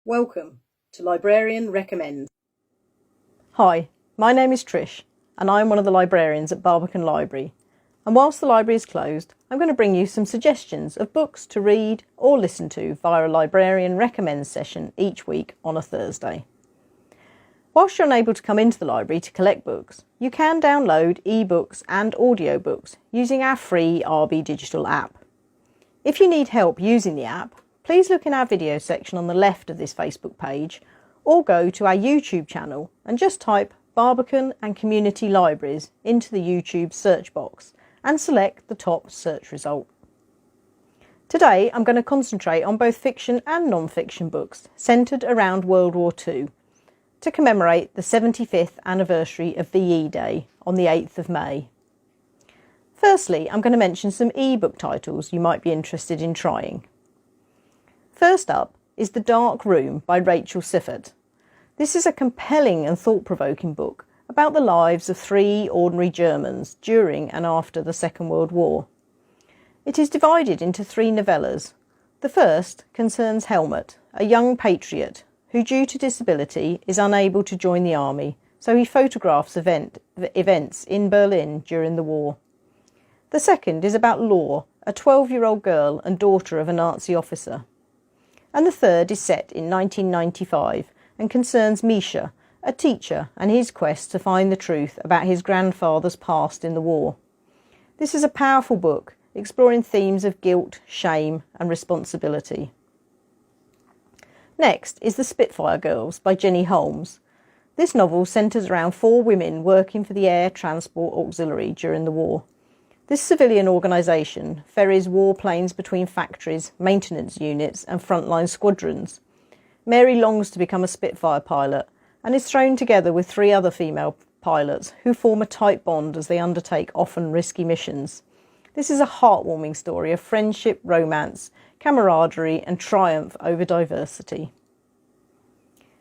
Welcome to Librarian Recommends. Hi, my name is Trish and I'm one of the librarians at Barbican Library, and whilst the library is closed I'm going to bring you some suggestions of books to read or listen to via a Librarian Recommends session each week on a Thursday. Whilst you're unable to come into the library to collect books, you can download ebooks and audiobooks using our free RBdigital app. If you need help using the app, please look in our video section on the left of this Facebook page or go to our YouTube channel and just type Barbican and Community Libraries into the YouTube search box and select the top search result. Today I'm going to concentrate on both fiction and non-fiction books centred around World War II to commemorate the 75th anniversary of VE Day on the 8th of May. Firstly, I'm going to mention some ebook titles you might be interested in trying. First up is The Dark Room by Rachel Siffert. This is a compelling and thought-provoking book about the lives of three ordinary Germans during and after the Second World War. It is divided into three novellas. The first concerns Helmut, a young patriot who due to disability is unable to join the army, so he photographs events in Berlin during the war. The second is about Laura, a 12-year-old girl and daughter of a Nazi officer. And the third is set in 1995 and concerns Misha, a teacher, and his quest to find the truth about his grandfather's past in the war. This is a powerful book exploring themes of guilt, shame and responsibility. Next is The Spitfire Girls by Jenny Holmes. This novel centres around four women working for the Air Transport Auxiliary during the war. This civilian organisation ferries warplanes between factories, maintenance units and frontline squadrons. Mary longs to become a Spitfire pilot and is thrown together with three other female pilots who form a tight bond as they undertake often risky missions. This is a heartwarming story of friendship, romance, camaraderie and triumph over diversity.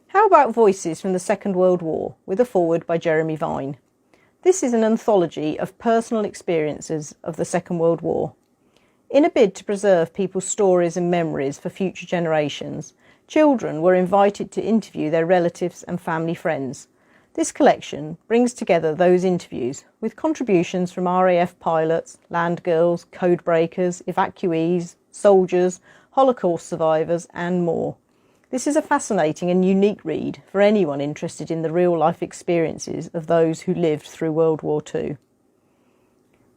How about Voices from the Second World War with a foreword by Jeremy Vine? This is an anthology of personal experiences of the Second World War. In a bid to preserve people's stories and memories for future generations, children were invited to interview their relatives and family friends. This collection brings together those interviews with contributions from RAF pilots, land girls, code breakers, evacuees, soldiers, Holocaust survivors and more. This is a fascinating and unique read for anyone interested in the real-life experiences of those who lived through World War II.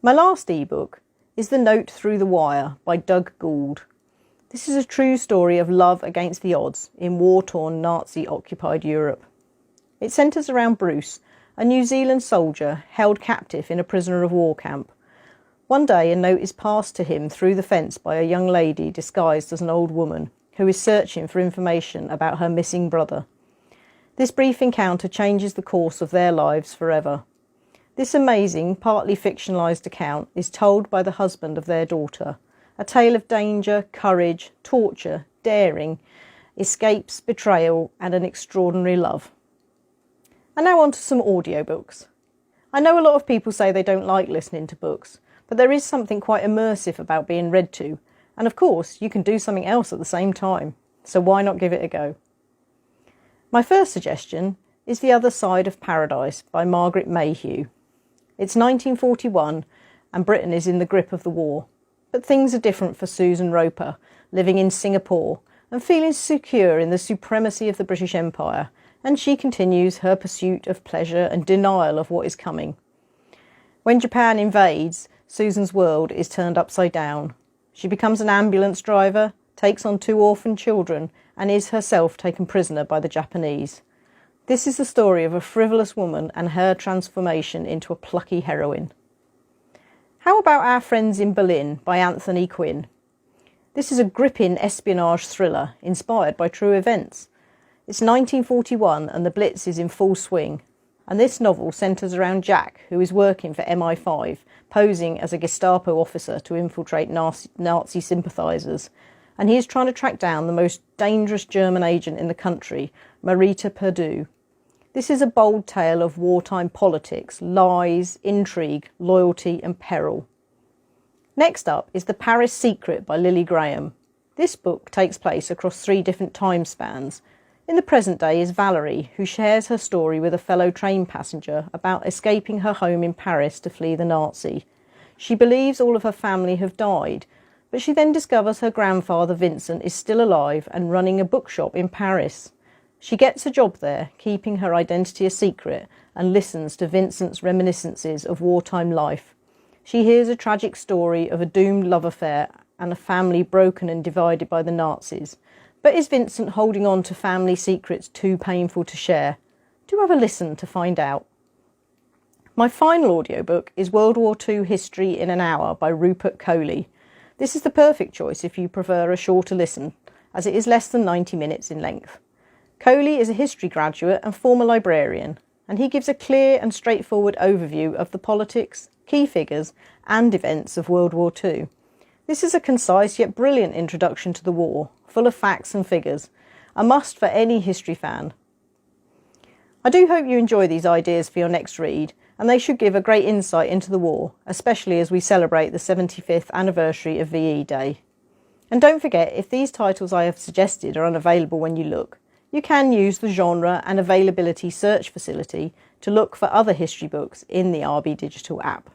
My last ebook is The Note Through the Wire by Doug Gould. This is a true story of love against the odds in war-torn Nazi-occupied Europe. It centres around Bruce, a New Zealand soldier held captive in a prisoner of war camp. One day a note is passed to him through the fence by a young lady disguised as an old woman who is searching for information about her missing brother. This brief encounter changes the course of their lives forever. This amazing, partly fictionalised account is told by the husband of their daughter, a tale of danger, courage, torture, daring, escapes, betrayal and an extraordinary love. And now on to some audiobooks. I know a lot of people say they don't like listening to books, but there is something quite immersive about being read to. And of course, you can do something else at the same time, so why not give it a go? My first suggestion is The Other Side of Paradise by Margaret Mayhew. It's 1941 and Britain is in the grip of the war, but things are different for Susan Roper, living in Singapore and feeling secure in the supremacy of the British Empire, and she continues her pursuit of pleasure and denial of what is coming. When Japan invades, Susan's world is turned upside down. She becomes an ambulance driver, takes on two orphan children, and is herself taken prisoner by the Japanese. This is the story of a frivolous woman and her transformation into a plucky heroine. How about Our Friends in Berlin by Anthony Quinn? This is a gripping espionage thriller inspired by true events. It's 1941 and the Blitz is in full swing. And this novel centres around Jack, who is working for MI5, posing as a Gestapo officer to infiltrate Nazi sympathisers, and he is trying to track down the most dangerous German agent in the country, Marita Perdue. This is a bold tale of wartime politics, lies, intrigue, loyalty and peril. Next up is The Paris Secret by Lily Graham. This book takes place across 3 different time spans In the present day is Valerie, who shares her story with a fellow train passenger about escaping her home in Paris to flee the Nazi. She believes all of her family have died, but she then discovers her grandfather Vincent is still alive and running a bookshop in Paris. She gets a job there, keeping her identity a secret, and listens to Vincent's reminiscences of wartime life. She hears a tragic story of a doomed love affair and a family broken and divided by the Nazis. But is Vincent holding on to family secrets too painful to share? Do have a listen to find out. My final audiobook is World War II History in an Hour by Rupert Coley. This is the perfect choice if you prefer a shorter listen, as it is less than 90 minutes in length. Coley is a history graduate and former librarian, and he gives a clear and straightforward overview of the politics, key figures and events of World War II. This is a concise yet brilliant introduction to the war, full of facts and figures, a must for any history fan. I do hope you enjoy these ideas for your next read, and they should give a great insight into the war, especially as we celebrate the 75th anniversary of VE Day. And don't forget, if these titles I have suggested are unavailable when you look, you can use the genre and availability search facility to look for other history books in the RBdigital app.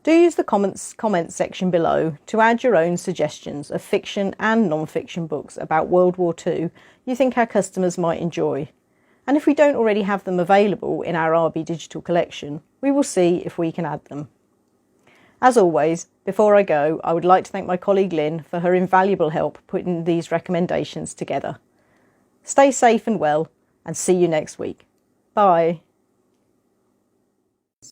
Do use the comments section below to add your own suggestions of fiction and non-fiction books about World War II you think our customers might enjoy. And if we don't already have them available in our RBdigital collection, we will see if we can add them. As always, before I go, I would like to thank my colleague Lynn for her invaluable help putting these recommendations together. Stay safe and well, and see you next week. Bye.